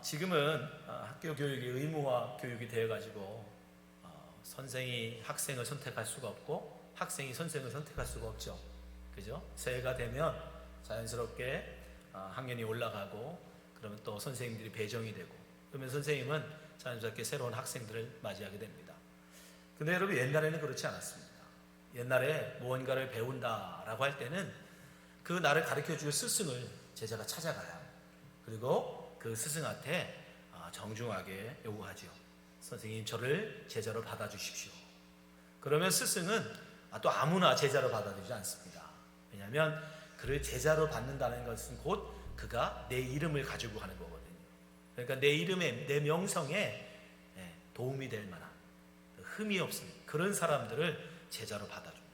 지금은 학교 교육이 의무화 교육이 되어가지고 선생이 학생을 선택할 수가 없고 학생이 선생을 선택할 수가 없죠. 그죠? 새해가 되면 자연스럽게 학년이 올라가고 그러면 또 선생님들이 배정이 되고 그러면 선생님은 자연스럽게 새로운 학생들을 맞이하게 됩니다. 근데 여러분 옛날에는 그렇지 않았습니다. 옛날에 무언가를 배운다라고 할 때는 그 나를 가르쳐줄 스승을 제자가 찾아가야 그리고 그 스승한테 정중하게 요구하죠. 선생님 저를 제자로 받아주십시오. 그러면 스승은 또 아무나 제자로 받아들이지 않습니다. 왜냐하면 그를 제자로 받는다는 것은 곧 그가 내 이름을 가지고 하는 거거든요. 그러니까 내 이름에 내 명성에 도움이 될 만한 흠이 없는 그런 사람들을 제자로 받아줍니다.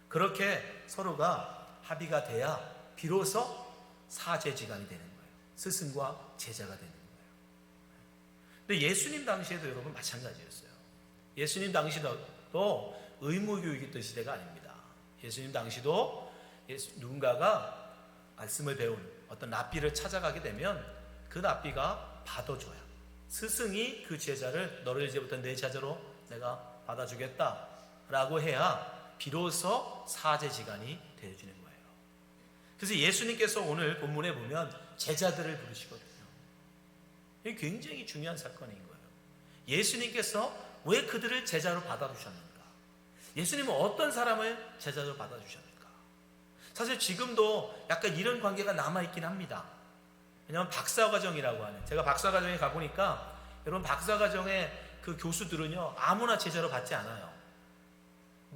그렇게 서로가 합의가 돼야 비로소 사제지간이 되는 거예요. 스승과 제자가 되는 거예요. 근데 예수님 당시에도 여러분 마찬가지였어요. 예수님 당시도 의무교육이 있던 시대가 아닙니다. 예수님 당시도 누군가가 말씀을 배운 어떤 랍비를 찾아가게 되면 그 랍비가 받아줘야 스승이 그 제자를 너를 이제부터 내 제자로 내가 받아주겠다 라고 해야 비로소 사제지간이 되어지는 거예요. 그래서 예수님께서 오늘 본문에 보면 제자들을 부르시거든요. 이게 굉장히 중요한 사건인 거예요. 예수님께서 왜 그들을 제자로 받아주셨는가? 예수님은 어떤 사람을 제자로 받아주셨는가? 사실 지금도 약간 이런 관계가 남아있긴 합니다. 왜냐하면 박사과정이라고 하는, 제가 박사과정에 가보니까 여러분 박사과정의 그 교수들은요 아무나 제자로 받지 않아요.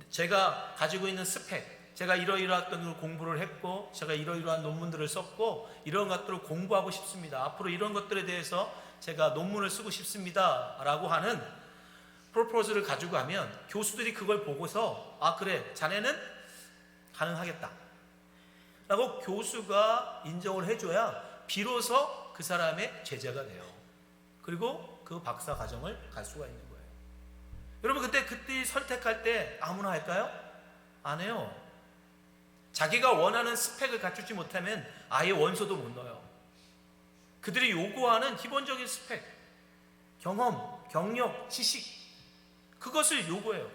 제가 가지고 있는 스펙, 제가 이러이러한 공부를 했고 제가 이러이러한 논문들을 썼고 이런 것들을 공부하고 싶습니다. 앞으로 이런 것들에 대해서 제가 논문을 쓰고 싶습니다 라고 하는 프로포즈를 가지고 가면 교수들이 그걸 보고서 그래 자네는 가능하겠다 라고 교수가 인정을 해줘야 비로소 그 사람의 제자가 돼요. 그리고 그 박사 과정을 갈 수가 있는 거예요. 여러분 그때 선택할 때 아무나 할까요? 안 해요. 자기가 원하는 스펙을 갖추지 못하면 아예 원서도 못 넣어요. 그들이 요구하는 기본적인 스펙, 경험, 경력, 지식 그것을 요구해요.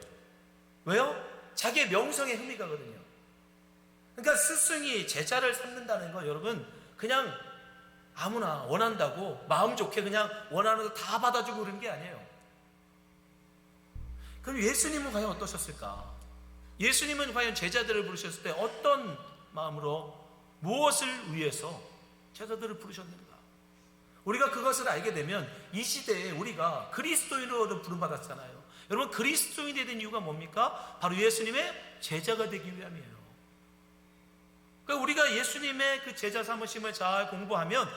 왜요? 자기의 명성에 흠이 가거든요. 그러니까 스승이 제자를 삼는다는 건 여러분 그냥 아무나 원한다고 마음 좋게 그냥 원하는 거 다 받아주고 그런 게 아니에요. 그럼 예수님은 과연 어떠셨을까? 예수님은 과연 제자들을 부르셨을 때 어떤 마음으로 무엇을 위해서 제자들을 부르셨는가? 우리가 그것을 알게 되면 이 시대에 우리가 그리스도인으로 부름받았잖아요. 여러분 그리스도인이 된 이유가 뭡니까? 바로 예수님의 제자가 되기 위함이에요. 그러니까 우리가 예수님의 그 제자 삼으심을 잘 공부하면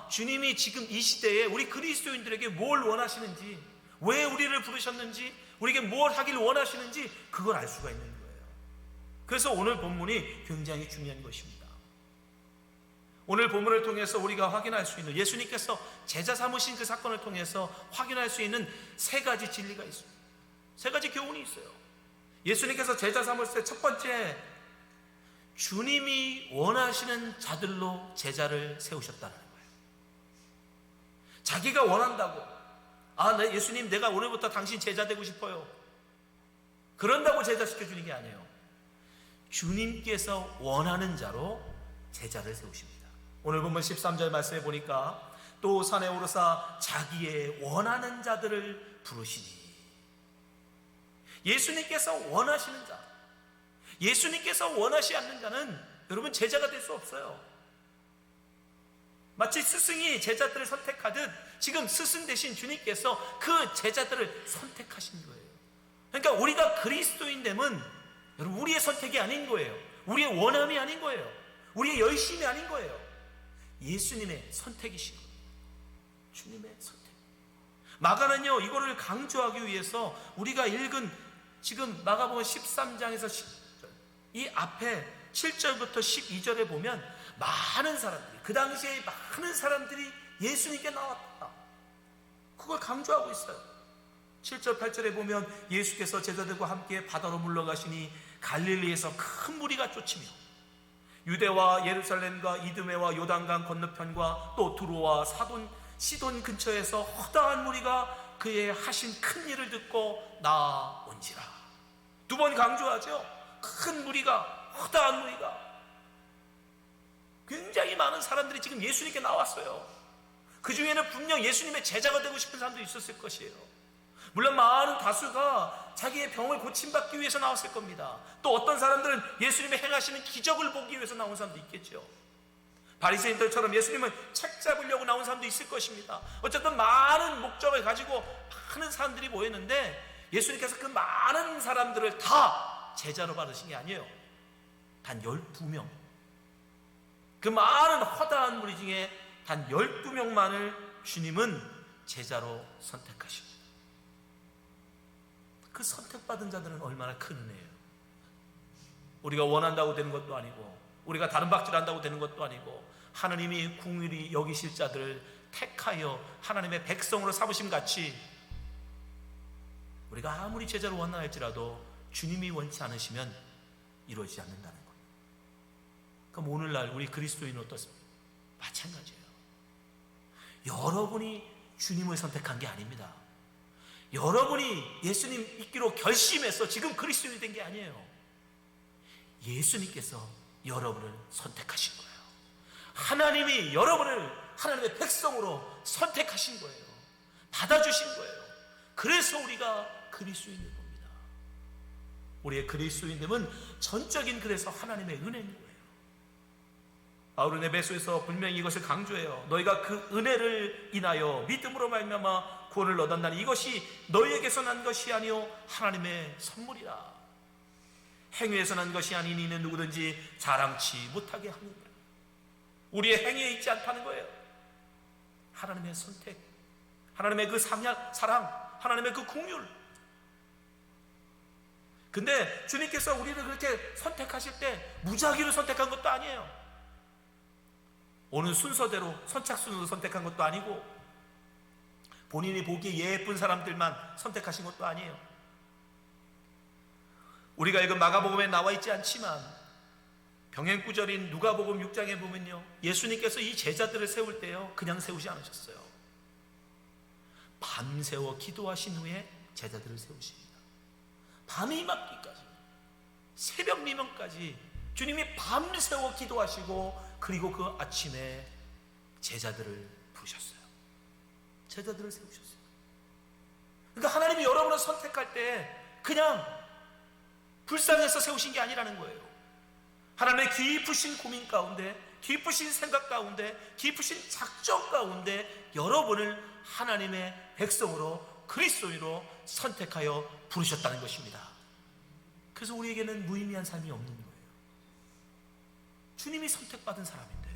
주님이 지금 이 시대에 우리 그리스도인들에게 뭘 원하시는지, 왜 우리를 부르셨는지, 우리에게 뭘 하기를 원하시는지 그걸 알 수가 있는 거예요. 그래서 오늘 본문이 굉장히 중요한 것입니다. 오늘 본문을 통해서 우리가 확인할 수 있는, 예수님께서 제자 삼으신 그 사건을 통해서 확인할 수 있는 세 가지 진리가 있습니다. 세 가지 교훈이 있어요. 예수님께서 제자 삼으실 때 첫 번째, 주님이 원하시는 자들로 제자를 세우셨다는 거예요. 자기가 원한다고 예수님 내가 오늘부터 당신 제자 되고 싶어요. 그런다고 제자 시켜주는 게 아니에요. 주님께서 원하는 자로 제자를 세우십니다. 오늘 본문 13절 말씀에 보니까 또 산에 오르사 자기의 원하는 자들을 부르시니, 예수님께서 원하시는 자, 예수님께서 원하시 않는 자는 여러분 제자가 될 수 없어요. 마치 스승이 제자들을 선택하듯 지금 스승 되신 주님께서 그 제자들을 선택하신 거예요. 그러니까 우리가 그리스도인 됨은 여러분 우리의 선택이 아닌 거예요. 우리의 원함이 아닌 거예요. 우리의 열심이 아닌 거예요. 예수님의 선택이신 거예요. 주님의 선택. 마가는요 이거를 강조하기 위해서 우리가 읽은 지금 마가복음 13장에서 10절, 이 앞에 7절부터 12절에 보면 많은 사람들이, 그 당시에 많은 사람들이 예수님께 나왔다, 그걸 강조하고 있어요. 7절 8절에 보면 예수께서 제자들과 함께 바다로 물러가시니 갈릴리에서 큰 무리가 쫓으며 유대와 예루살렘과 이두메와 요단강 건너편과 또 두로와 사돈 시돈 근처에서 허다한 무리가 그의 하신 큰 일을 듣고 나온지라. 두 번 강조하죠. 큰 무리가, 허다한 무리가. 굉장히 많은 사람들이 지금 예수님께 나왔어요. 그 중에는 분명 예수님의 제자가 되고 싶은 사람도 있었을 것이에요. 물론 많은 다수가 자기의 병을 고침받기 위해서 나왔을 겁니다. 또 어떤 사람들은 예수님의 행하시는 기적을 보기 위해서 나온 사람도 있겠죠. 바리새인들처럼 예수님을 책 잡으려고 나온 사람도 있을 것입니다. 어쨌든 많은 목적을 가지고 많은 사람들이 모였는데 예수님께서 그 많은 사람들을 다 제자로 받으신 게 아니에요. 단 12명. 그 많은 허다한 무리 중에 단 12명만을 주님은 제자로 선택하십니다. 그 선택받은 자들은 얼마나 큰 은혜예요. 우리가 원한다고 되는 것도 아니고, 우리가 다른 박질한다고 되는 것도 아니고, 하나님이 궁휼히 여기실 자들을 택하여 하나님의 백성으로 삼으심 같이 우리가 아무리 제자로 원한다 할지라도 주님이 원치 않으시면 이루어지지 않는다는 거예요. 그럼 오늘날 우리 그리스도인은 어떻습니까? 마찬가지예요. 여러분이 주님을 선택한 게 아닙니다. 여러분이 예수님 믿기로 결심해서 지금 그리스도인이 된 게 아니에요. 예수님께서 여러분을 선택하신 거예요. 하나님이 여러분을 하나님의 백성으로 선택하신 거예요. 받아주신 거예요. 그래서 우리가 그리스도인인 겁니다. 우리의 그리스도인됨은 전적인 그래서 하나님의 은혜인 거예요. 바울은 에베소에서 분명히 이것을 강조해요. 너희가 그 은혜를 인하여 믿음으로 말미암아 구원을 얻었나니 이것이 너희에게서 난 것이 아니요 하나님의 선물이라. 행위에서 난 것이 아니니 이는 누구든지 자랑치 못하게 하느니라. 우리의 행위에 있지 않다는 거예요. 하나님의 선택, 하나님의 그 사랑, 하나님의 그 긍휼. 근데 주님께서 우리를 그렇게 선택하실 때 무작위로 선택한 것도 아니에요. 오는 순서대로 선착순으로 선택한 것도 아니고 본인이 보기에 예쁜 사람들만 선택하신 것도 아니에요. 우리가 읽은 마가복음에 나와 있지 않지만 병행구절인 누가복음 6장에 보면요, 예수님께서 이 제자들을 세울 때요 그냥 세우지 않으셨어요. 밤새워 기도하신 후에 제자들을 세우십니다. 밤이 맞기까지, 새벽 미명까지 주님이 밤새워 기도하시고 그리고 그 아침에 제자들을 부르셨어요. 제자들을 세우셨어요. 그러니까 하나님이 여러분을 선택할 때 그냥 불쌍해서 세우신 게 아니라는 거예요. 하나님의 깊으신 고민 가운데, 깊으신 생각 가운데, 깊으신 작정 가운데 여러분을 하나님의 백성으로 그리스도인으로 선택하여 부르셨다는 것입니다. 그래서 우리에게는 무의미한 삶이 없는 거예요. 주님이 선택받은 사람인데,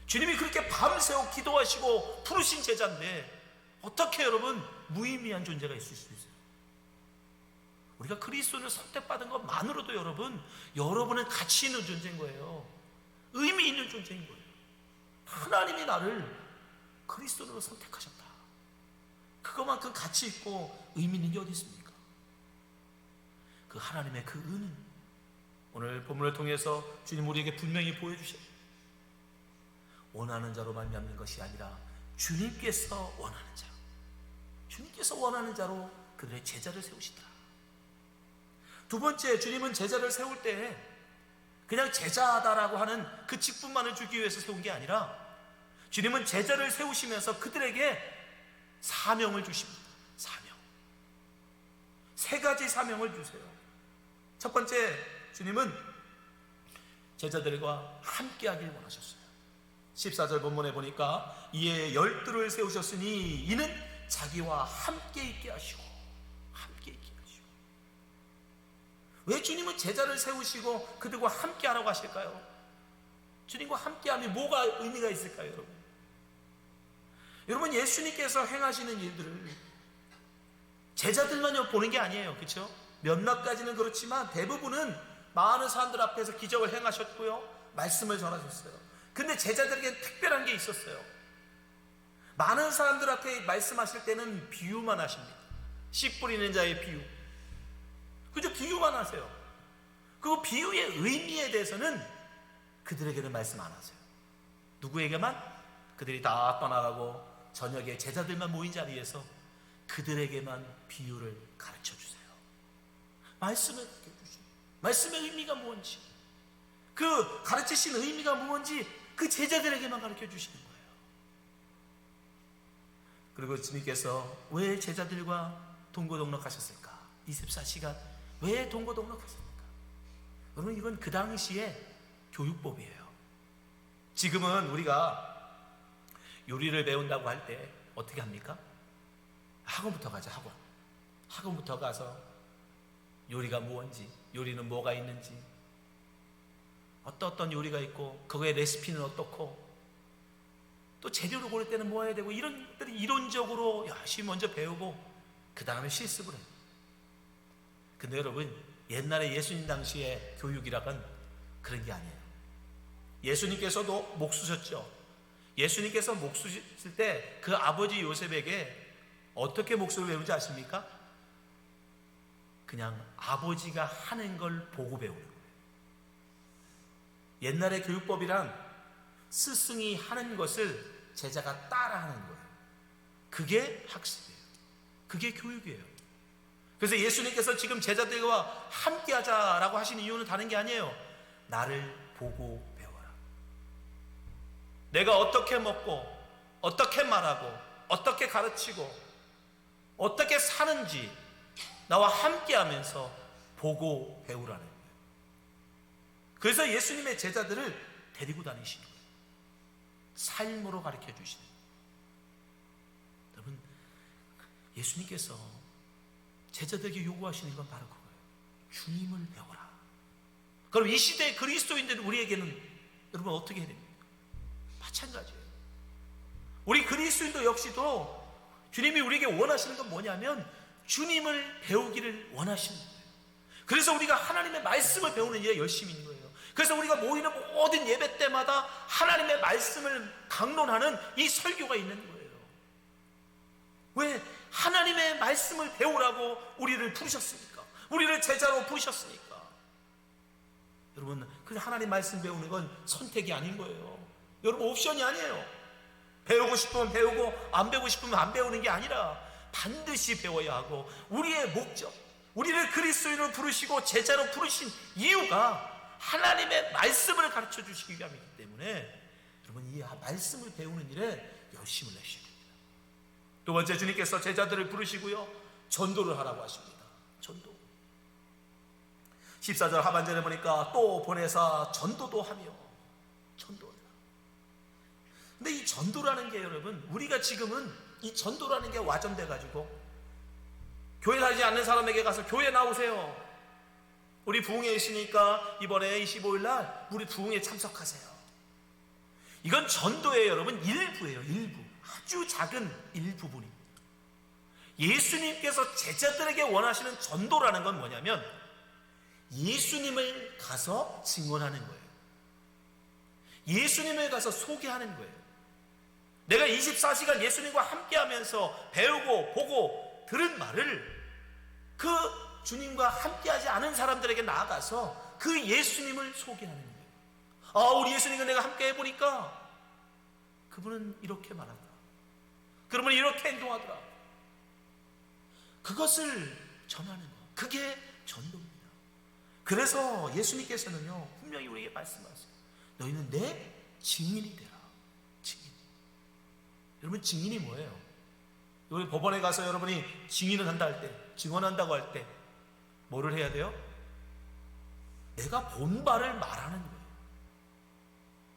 주님이 그렇게 밤새워 기도하시고 부르신 제자인데 어떻게 여러분 무의미한 존재가 있을 수 있어요? 우리가 그리스도를 선택받은 것만으로도 여러분은 가치 있는 존재인 거예요. 의미 있는 존재인 거예요. 하나님이 나를 그리스도로 선택하셨다. 그것만큼 가치 있고 의미 있는 게 어디 있습니까? 그 하나님의 그 은은 오늘 본문을 통해서 주님 우리에게 분명히 보여주셔요. 원하는 자로 말미암는 것이 아니라 주님께서 원하는 자, 주님께서 원하는 자로 그들의 제자를 세우시더라. 두 번째, 주님은 제자를 세울 때 그냥 제자다라고 하는 그 직분만을 주기 위해서 세운 게 아니라 주님은 제자를 세우시면서 그들에게 사명을 주십니다. 사명. 세 가지 사명을 주세요. 첫 번째, 주님은 제자들과 함께 하길 원하셨어요. 14절 본문에 보니까 이에 12를 세우셨으니 이는 자기와 함께 있게 하시고, 함께 있게 하시고. 왜 주님은 제자를 세우시고 그들과 함께 하라고 하실까요? 주님과 함께 하면 뭐가 의미가 있을까요, 여러분? 여러분, 예수님께서 행하시는 일들을 제자들만 보는 게 아니에요. 그렇죠? 몇몇 가지는 그렇지만 대부분은 많은 사람들 앞에서 기적을 행하셨고요, 말씀을 전하셨어요. 근데 제자들에게는 특별한 게 있었어요. 많은 사람들 앞에 말씀하실 때는 비유만 하십니다. 씨 뿌리는 자의 비유. 그죠? 비유만 하세요. 그 비유의 의미에 대해서는 그들에게는 말씀 안 하세요. 누구에게만? 그들이 다 떠나가고 저녁에 제자들만 모인 자리에서 그들에게만 비유를 가르쳐 주세요. 말씀을 가르쳐 주시고, 말씀의 의미가 뭔지, 그 가르치신 의미가 뭔지 그 제자들에게만 가르쳐 주시는 거예요. 그리고 주님께서 왜 제자들과 동고동락하셨을까? 24시간 왜 동고동락하셨을까? 여러분, 이건 그 당시의 교육법이에요. 지금은 우리가 요리를 배운다고 할 때 어떻게 합니까? 학원부터 가자. 학원부터 가서 요리가 뭔지, 요리는 뭐가 있는지, 어떤 요리가 있고 그거의 레시피는 어떻고, 또 재료를 고를 때는 뭐 해야 되고, 이런 것들이 이론적으로 열심히 먼저 배우고 그 다음에 실습을 해요. 근데 여러분, 옛날에 예수님 당시의 교육이라곤 그런 게 아니에요. 예수님께서도 목수셨죠. 예수님께서 목수실 때 그 아버지 요셉에게 어떻게 목수를 배우는지 아십니까? 그냥 아버지가 하는 걸 보고 배우는 거예요. 옛날의 교육법이란 스승이 하는 것을 제자가 따라하는 거예요. 그게 학습이에요. 그게 교육이에요. 그래서 예수님께서 지금 제자들과 함께 하자라고 하신 이유는 다른 게 아니에요. 나를 보고 배워라. 내가 어떻게 먹고, 어떻게 말하고, 어떻게 가르치고, 어떻게 사는지 나와 함께 하면서 보고 배우라는 거예요. 그래서 예수님의 제자들을 데리고 다니시는 거예요. 삶으로 가르쳐 주시는 거예요. 여러분, 예수님께서 제자들에게 요구하시는 건 바로 그거예요. 주님을 배워라. 그럼 이 시대의 그리스도인들 우리에게는 여러분 어떻게 해야 됩니까? 마찬가지예요. 우리 그리스도인도 역시도 주님이 우리에게 원하시는 건 뭐냐면 주님을 배우기를 원하시는 거예요. 그래서 우리가 하나님의 말씀을 배우는 일에 열심히 있는 거예요. 그래서 우리가 모이는 모든 예배 때마다 하나님의 말씀을 강론하는 이 설교가 있는 거예요. 왜? 하나님의 말씀을 배우라고 우리를 부르셨습니까? 우리를 제자로 부르셨으니까. 여러분, 그 하나님 말씀 배우는 건 선택이 아닌 거예요. 여러분, 옵션이 아니에요. 배우고 싶으면 배우고 안 배우고 싶으면 안 배우는 게 아니라 반드시 배워야 하고, 우리의 목적, 우리를 그리스도인으로 부르시고 제자로 부르신 이유가 하나님의 말씀을 가르쳐 주시기 위함이기 때문에 여러분, 이 말씀을 배우는 일에 열심을 내셔야 됩니다. 두 번째, 주님께서 제자들을 부르시고요, 전도를 하라고 하십니다. 전도. 14절 하반절에 보니까 또 보내사 전도도 하며, 전도를. 근데 이 전도라는 게 여러분, 우리가 지금은 이 전도라는 게 와전돼 가지고 교회 다니지 않는 사람에게 가서 교회 나오세요, 우리 부흥회 있으니까 이번에 25일 날 우리 부흥회 참석하세요. 이건 전도의 여러분 일부예요. 일부. 아주 작은 일부분입니다. 예수님께서 제자들에게 원하시는 전도라는 건 뭐냐면 예수님을 가서 증언하는 거예요. 예수님을 가서 소개하는 거예요. 내가 24시간 예수님과 함께 하면서 배우고 보고 들은 말을 그 주님과 함께하지 않은 사람들에게 나아가서 그 예수님을 소개하는 거예요. 아, 우리 예수님과 내가 함께 해보니까 그분은 이렇게 말하더라, 그러면 이렇게 행동하더라. 그것을 전하는 거, 그게 전도입니다. 그래서 예수님께서는요 분명히 우리에게 말씀하세요. 너희는 내 증인이 되라. 증인. 여러분, 증인이 뭐예요? 우리 법원에 가서 여러분이 증인을 한다 할 때, 증언한다고 할 때 뭐를 해야 돼요? 내가 본 바를 말하는 거예요.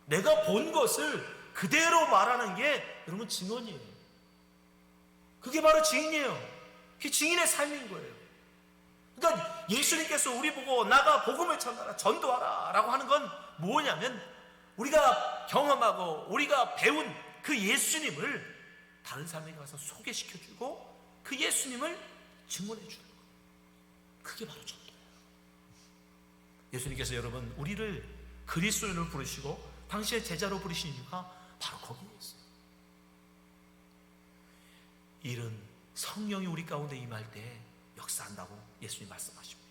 내가 본 것을 그대로 말하는 게 여러분 증언이에요. 그게 바로 증인이에요. 그게 증인의 삶인 거예요. 그러니까 예수님께서 우리 보고 나가 복음을 전하라, 전도하라 라고 하는 건 뭐냐면 우리가 경험하고 우리가 배운 그 예수님을 다른 사람에게 가서 소개시켜주고 그 예수님을 증언해주는 거예요. 그게 바로 전도예요. 예수님께서 여러분 우리를 그리스도인으로 부르시고 당시의 제자로 부르신 이유가 바로 거기에 있어요. 이런 성령이 우리 가운데 임할 때 역사한다고 예수님 말씀하십니다.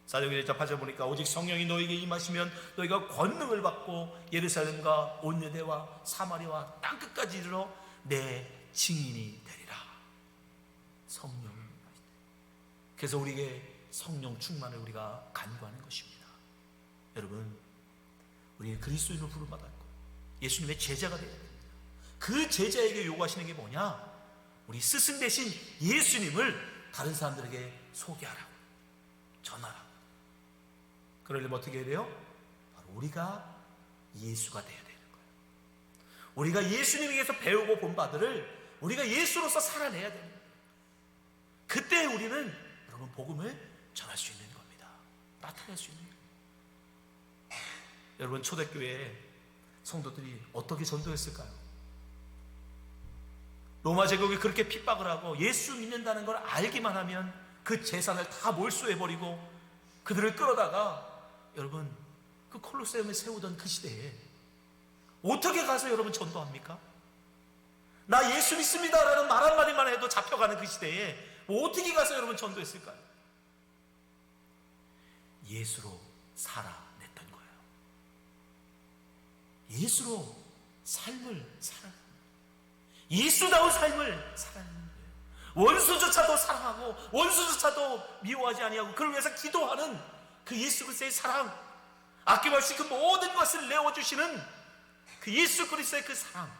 사도행전 1장 8절 보니까 오직 성령이 너에게 임하시면 너희가 권능을 받고 예루살렘과 온 유대와 사마리아와 땅끝까지 이르러 내 증인이 되리라. 성령. 그래서 우리에게 성령 충만을 우리가 간구하는 것입니다. 여러분, 우리는 그리스도인으로 부름받았고 예수님의 제자가 되어야 됩니다. 그 제자에게 요구하시는 게 뭐냐? 우리 스승 대신 예수님을 다른 사람들에게 소개하라고, 전하라고. 그러려면 어떻게 해야 돼요? 바로 우리가 예수가 되어야 되는 거예요. 우리가 예수님에게서 배우고 본바들을 우리가 예수로서 살아내야 되는 거예요. 그때 우리는 여러분 복음을 전할 수 있는 겁니다. 나타낼 수 있는 거예요. 여러분, 초대교회 성도들이 어떻게 전도했을까요? 로마 제국이 그렇게 핍박을 하고 예수 믿는다는 걸 알기만 하면 그 재산을 다 몰수해버리고 그들을 끌어다가 여러분 그 콜로세움에 세우던 그 시대에 어떻게 가서 여러분 전도합니까? 나 예수 믿습니다 라는 말 한마디만 해도 잡혀가는 그 시대에 어떻게 가서 여러분 전도했을까요? 예수로 살아냈던 거예요. 예수로 삶을 살아낸, 예수다운 삶을 살아내는 거예요. 원수조차도 사랑하고 원수조차도 미워하지 아니하고 그를 위해서 기도하는 그 예수 그리스도의 사랑, 아낌없이 그 모든 것을 내어주시는 그 예수 그리스도의 그 사랑,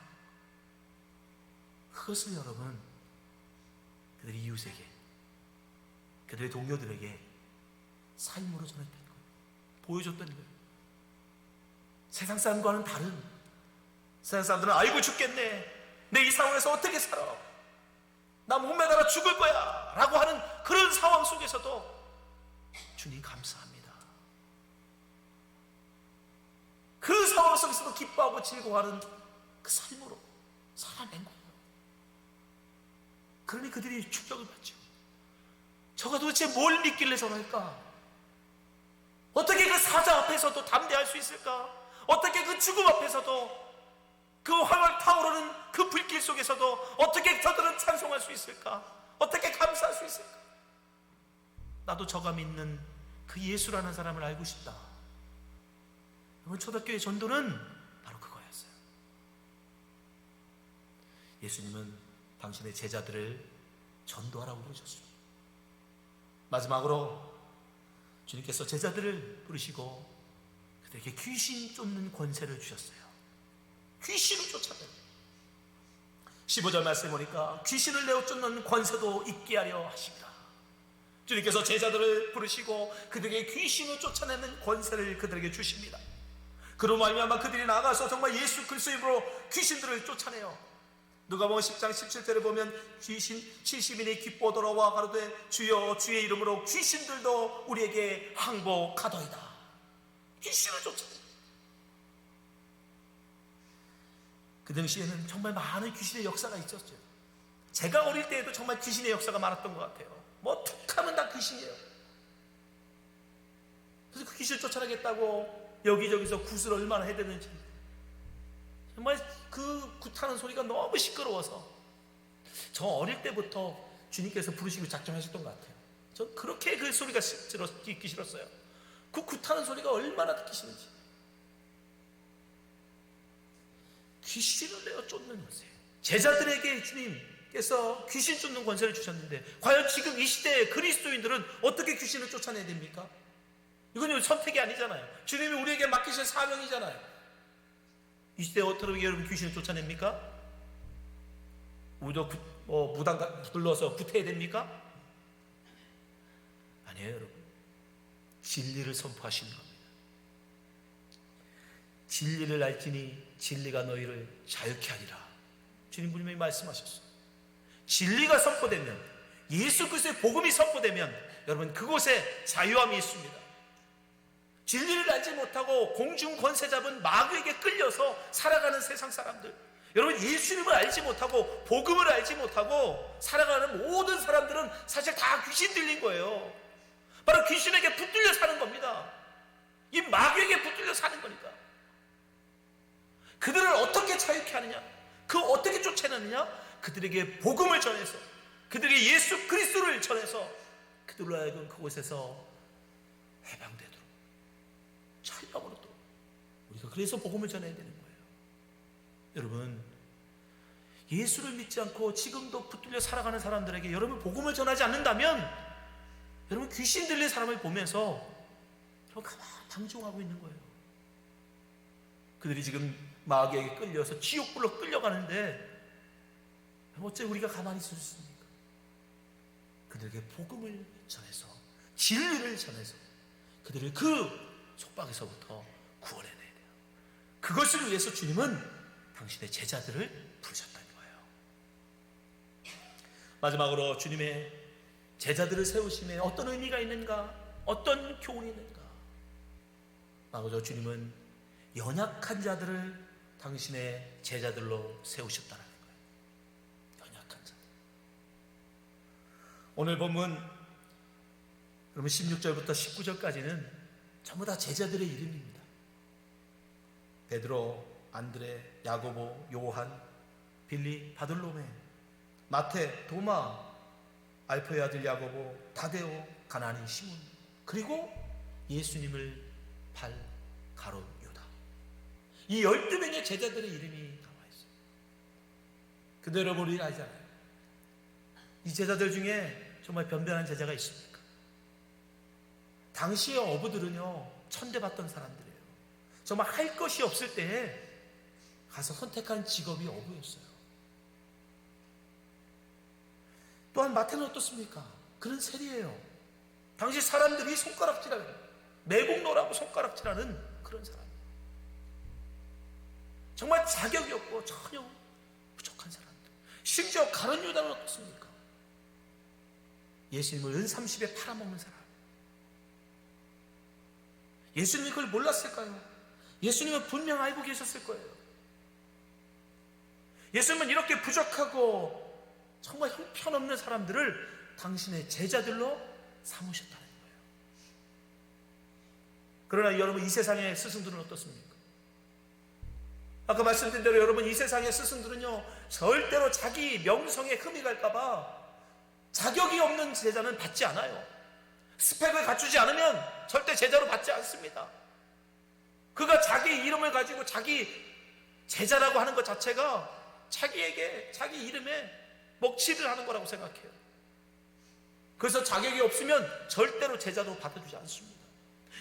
그것을 여러분 그들의 이웃에게, 그들의 동료들에게 삶으로 전했던 거예요. 보여줬던 거예요. 세상 사람과는 다른, 세상 사람들은 아이고 죽겠네, 내 이 상황에서 어떻게 살아, 나 못 매달아 죽을 거야 라고 하는 그런 상황 속에서도 주님 감사합니다, 그 상황 속에서도 기뻐하고 즐거워하는 그 삶으로 살아낸 거예요. 그러니 그들이 충격을 받죠. 저가 도대체 뭘 믿길래 저럴까? 어떻게 그 사자 앞에서도 담대할 수 있을까? 어떻게 그 죽음 앞에서도, 그 활활 타오르는 그 불길 속에서도 어떻게 저들은 찬송할 수 있을까? 어떻게 감사할 수 있을까? 나도 저가 믿는 그 예수라는 사람을 알고 싶다. 여러분, 초대교회 전도는 바로 그거였어요. 예수님은 당신의 제자들을 전도하라고 부르셨어요. 마지막으로 주님께서 제자들을 부르시고 그들에게 귀신 쫓는 권세를 주셨어요. 귀신을 쫓아내요. 15절 말씀에 보니까 귀신을 내어 쫓는 권세도 있게 하려 하십니다. 주님께서 제자들을 부르시고 그들에게 귀신을 쫓아내는 권세를 그들에게 주십니다. 그로 말미암아 그들이 나가서 정말 예수 그리스도의 이름으로 귀신들을 쫓아내요. 누가복음 10장 17절에 보면 귀신 70인이 기뻐 돌아와 가로되 주여 주의 이름으로 귀신들도 우리에게 항복하더이다. 귀신을 쫓아내요. 그 당시에는 정말 많은 귀신의 역사가 있었죠. 제가 어릴 때에도 정말 귀신의 역사가 많았던 것 같아요. 뭐 툭하면 다 귀신이에요. 그래서 그 귀신을 쫓아내겠다고 여기저기서 굿을 얼마나 해야 되는지, 정말 그 굿하는 소리가 너무 시끄러워서 저 어릴 때부터 주님께서 부르시고 작정하셨던 것 같아요. 저 그렇게 그 소리가 듣기 싫었어요. 그 굿하는 소리가 얼마나 듣기 싫은지. 귀신을 내어 쫓는 권세, 제자들에게 주님께서 귀신 쫓는 권세를 주셨는데 과연 지금 이 시대의 그리스도인들은 어떻게 귀신을 쫓아내야 됩니까? 이건 선택이 아니잖아요. 주님이 우리에게 맡기신 사명이잖아요. 이 시대에 어떻게 여러분 귀신을 쫓아냅니까? 우리도 무당 불러서 구태야 됩니까? 아니에요, 여러분. 진리를 선포하시는 겁니다. 진리를 알지니 진리가 너희를 자유케 하리라. 주님 분명히 말씀하셨어요. 진리가 선포되면, 예수 그리스도의 복음이 선포되면 여러분 그곳에 자유함이 있습니다. 진리를 알지 못하고 공중 권세 잡은 마귀에게 끌려서 살아가는 세상 사람들, 여러분 예수님을 알지 못하고 복음을 알지 못하고 살아가는 모든 사람들은 사실 다 귀신 들린 거예요. 바로 귀신에게 붙들려 사는 겁니다. 이 마귀에게 붙들려 사는 거니까. 그들을 어떻게 자유케 하느냐, 그 어떻게 쫓아내느냐, 그들에게 복음을 전해서, 그들에게 예수 그리스도를 전해서 그들로 하여금 그곳에서 해방되도록, 자유함으로 우리가 그래서 복음을 전해야 되는 거예요. 여러분, 예수를 믿지 않고 지금도 붙들려 살아가는 사람들에게 여러분 복음을 전하지 않는다면 여러분 귀신 들린 사람을 보면서 여러분 가만히 방종하고 있는 거예요. 그들이 지금 마귀에게 끌려서 지옥불로 끌려가는데 어째 우리가 가만히 있을 수 있습니까? 그들에게 복음을 전해서 진리를 전해서 그들을 그 속박에서부터 구원해내야 돼요. 그것을 위해서 주님은 당신의 제자들을 부르셨다는 거예요. 마지막으로 주님의 제자들을 세우심에 어떤 의미가 있는가? 어떤 교훈이 있는가? 마지막으로 주님은 연약한 자들을 당신의 제자들로 세우셨다는 거예요. 연약한 자들. 오늘 본문 여러분 16절부터 19절까지는 전부 다 제자들의 이름입니다. 베드로, 안드레, 야고보, 요한, 빌리, 바들로메, 마태, 도마, 알페의 아들 야고보, 다데오, 가나니, 시몬, 그리고 예수님을 팔 가룟 유다. 이 12명의 제자들의 이름이 나와 있어요. 근데 여러분 우리 알잖아요. 이 제자들 중에 정말 변변한 제자가 있습니까? 당시의 어부들은요 천대받던 사람들이에요. 정말 할 것이 없을 때에 가서 선택한 직업이 어부였어요. 또한 마태는 어떻습니까? 그는 세리예요. 당시 사람들이 손가락질하는, 매국노라고 손가락질하는 그런 사람이에요. 정말 자격이 없고 전혀 부족한 사람들. 심지어 가룟 유다는 어떻습니까? 예수님을 은 30에 팔아먹는 사람. 예수님이 그걸 몰랐을까요? 예수님은 분명 알고 계셨을 거예요. 예수님은 이렇게 부족하고 정말 형편없는 사람들을 당신의 제자들로 삼으셨다는 거예요. 그러나 여러분 이 세상의 스승들은 어떻습니까? 아까 말씀드린 대로 여러분 이 세상의 스승들은요 절대로 자기 명성에 흠이 갈까봐 자격이 없는 제자는 받지 않아요. 스펙을 갖추지 않으면 절대 제자로 받지 않습니다. 그가 자기 이름을 가지고 자기 제자라고 하는 것 자체가 자기에게 자기 이름에 먹칠을 하는 거라고 생각해요. 그래서 자격이 없으면 절대로 제자로 받아주지 않습니다.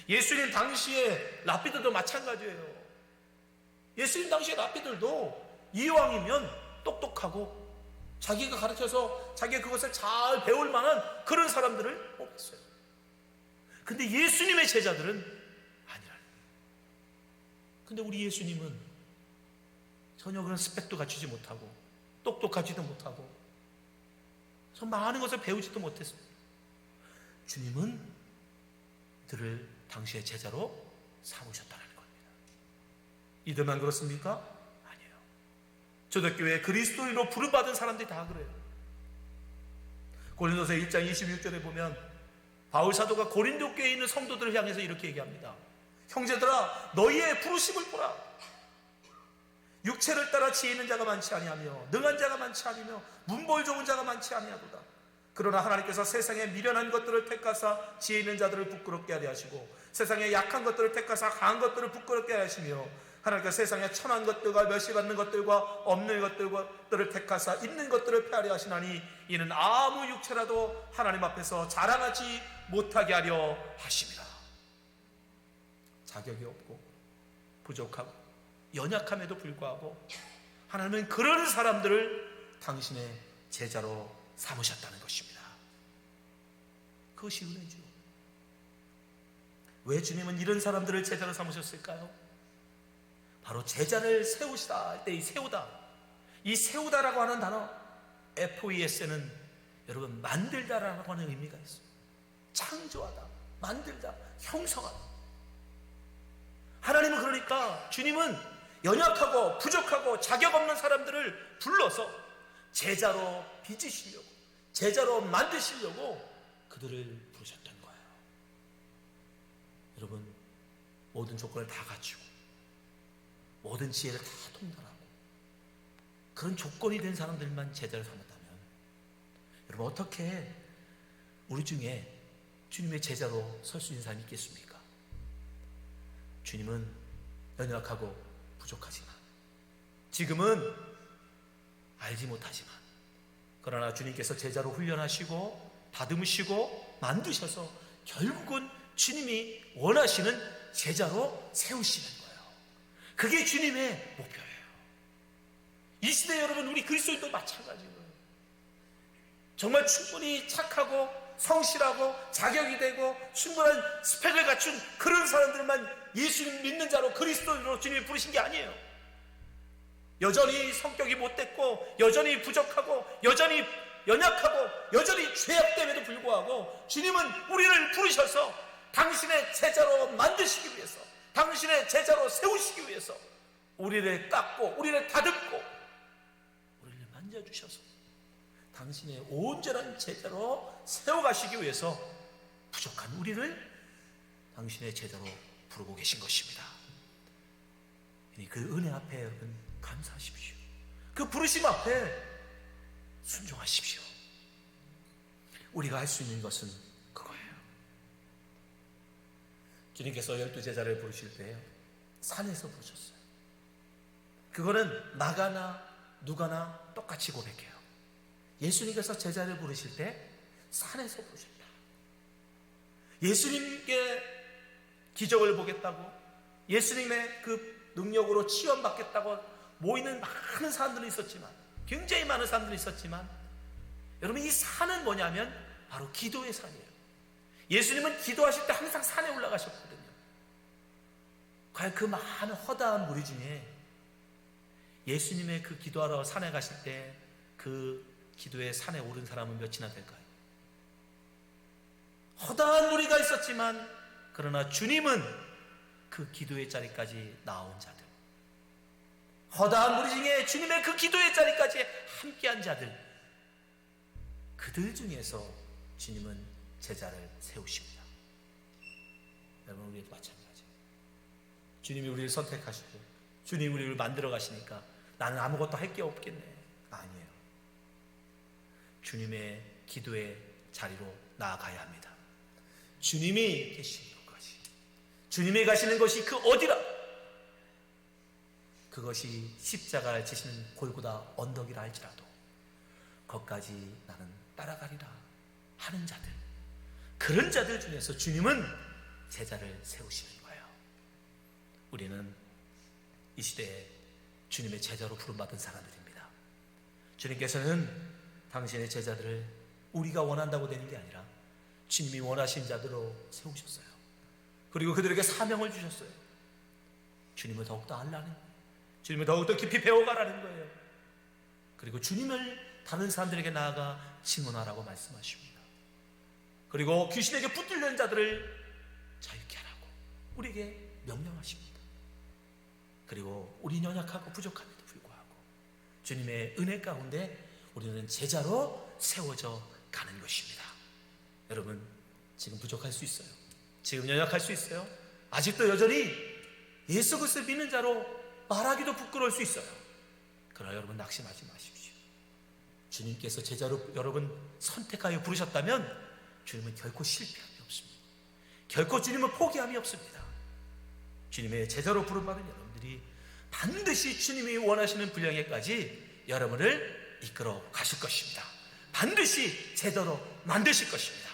예수님 당시에 랍비들도 마찬가지예요. 예수님 당시에 랍비들도 이왕이면 똑똑하고 자기가 가르쳐서 자기가 그것을 잘 배울 만한 그런 사람들을 뽑았어요. 근데 예수님의 제자들은 아니라는 거예요. 근데 우리 예수님은 전혀 그런 스펙도 갖추지 못하고 똑똑하지도 못하고 전 많은 것을 배우지도 못했습니다. 주님은 그들을 당시의 제자로 삼으셨다는 겁니다. 이들만 그렇습니까? 아니에요. 초대교회 그리스도인으로 부름받은 사람들이 다 그래요. 고린도서 1장 26절에 보면 바울 사도가 고린도 교회에 있는 성도들을 향해서 이렇게 얘기합니다. 형제들아 너희의 부르심을 보라. 육체를 따라 지혜 있는 자가 많지 아니하며 능한 자가 많지 아니며 문벌 좋은 자가 많지 아니하도다. 그러나 하나님께서 세상에 미련한 것들을 택하사 지혜 있는 자들을 부끄럽게 하려 하시고 세상에 약한 것들을 택하사 강한 것들을 부끄럽게 하려 하시며 하나님께서 세상에 천한 것들과 멸시받는 것들과 없는 것들을 택하사 있는 것들을 폐하려 하시나니 이는 아무 육체라도 하나님 앞에서 자랑하지 못하게 하려 하심이라. 자격이 없고 부족하고 연약함에도 불구하고 하나님은 그런 사람들을 당신의 제자로 삼으셨다는 것입니다. 그것이 은혜죠. 왜 주님은 이런 사람들을 제자로 삼으셨을까요? 바로 제자를 세우시다 할 때 이 세우다, 이 세우다라고 하는 단어 FES는 여러분 만들다라고 하는 의미가 있어요. 창조하다, 만들다, 형성하다. 하나님은 그러니까 주님은 연약하고 부족하고 자격 없는 사람들을 불러서 제자로 빚으시려고, 제자로 만드시려고 그들을 부르셨던 거예요. 여러분 모든 조건을 다 갖추고 모든 지혜를 다 통달하고 그런 조건이 된 사람들만 제자를 삼았다면 여러분 어떻게 우리 중에 주님의 제자로 설 수 있는 사람이 있겠습니까? 주님은 연약하고 부족하지만 지금은 알지 못하지만, 그러나 주님께서 제자로 훈련하시고 다듬으시고 만드셔서 결국은 주님이 원하시는 제자로 세우시는 거예요. 그게 주님의 목표예요. 이 시대 여러분, 우리 그리스도인도 마찬가지예요. 정말 충분히 착하고 성실하고 자격이 되고 충분한 스펙을 갖춘 그런 사람들만 예수님 믿는 자로 그리스도인으로 주님이 부르신 게 아니에요. 여전히 성격이 못됐고 여전히 부족하고 여전히 연약하고 여전히 죄악됨에도 불구하고 주님은 우리를 부르셔서 당신의 제자로 만드시기 위해서, 당신의 제자로 세우시기 위해서 우리를 깎고 우리를 다듬고 우리를 만져주셔서 당신의 온전한 제자로 세워가시기 위해서 부족한 우리를 당신의 제자로 부르고 계신 것입니다. 그 은혜 앞에 여러분 감사하십시오. 그 부르심 앞에 순종하십시오. 우리가 할 수 있는 것은 그거예요. 주님께서 12제자를 부르실 때 산에서 부르셨어요. 그거는 나가나 누가나 똑같이 고백해요. 예수님께서 제자를 부르실 때 산에서 부르셨다. 예수님께 기적을 보겠다고, 예수님의 그 능력으로 치유받겠다고 모이는 많은 사람들이 있었지만, 굉장히 많은 사람들이 있었지만, 여러분 이 산은 뭐냐면 바로 기도의 산이에요. 예수님은 기도하실 때 항상 산에 올라가셨거든요. 과연 그 많은 허다한 무리 중에 예수님의 그 기도하러 산에 가실 때 그 기도의 산에 오른 사람은 몇이나 될까요? 허다한 무리가 있었지만, 그러나 주님은 그 기도의 자리까지 나온 자들, 허다한 무리 중에 주님의 그 기도의 자리까지 함께한 자들, 그들 중에서 주님은 제자를 세우십니다. 여러분, 우리도 마찬가지예요. 주님이 우리를 선택하시고 주님이 우리를 만들어 가시니까 나는 아무것도 할 게 없겠네. 아니에요. 주님의 기도의 자리로 나아가야 합니다. 주님이 계신 곳까지, 주님이 가시는 것이 그 어디라, 그것이 십자가를 지시는 골고다 언덕이라 할지라도 거기까지 나는 따라가리라 하는 자들, 그런 자들 중에서 주님은 제자를 세우시는 거예요. 우리는 이 시대에 주님의 제자로 부름받은 사람들입니다. 주님께서는 당신의 제자들을 우리가 원한다고 되는 게 아니라 주님이 원하신 자들로 세우셨어요. 그리고 그들에게 사명을 주셨어요. 주님을 더욱더 알라는 거예요. 주님을 더욱더 깊이 배워가라는 거예요. 그리고 주님을 다른 사람들에게 나아가 증언하라고 말씀하십니다. 그리고 귀신에게 붙들려는 자들을 자유케 하라고 우리에게 명령하십니다. 그리고 우리 연약하고 부족함에도 불구하고 주님의 은혜 가운데 우리는 제자로 세워져 가는 것입니다. 여러분, 지금 부족할 수 있어요. 지금 연약할 수 있어요. 아직도 여전히 예수 그리스도를 믿는 자로 말하기도 부끄러울 수 있어요. 그러나 여러분 낙심하지 마십시오. 주님께서 제자로 여러분 선택하여 부르셨다면 주님은 결코 실패함이 없습니다. 결코 주님은 포기함이 없습니다. 주님의 제자로 부름받은 여러분들이 반드시 주님이 원하시는 분량에까지 여러분을 이끌어 가실 것입니다. 반드시 제자로 만드실 것입니다.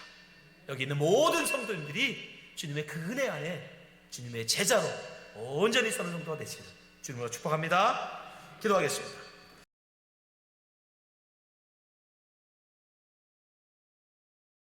여기 있는 모든 성도님들이 주님의 그 은혜 안에 주님의 제자로 온전히 서는 성도가 되시기를 주님으로 축복합니다. 기도하겠습니다.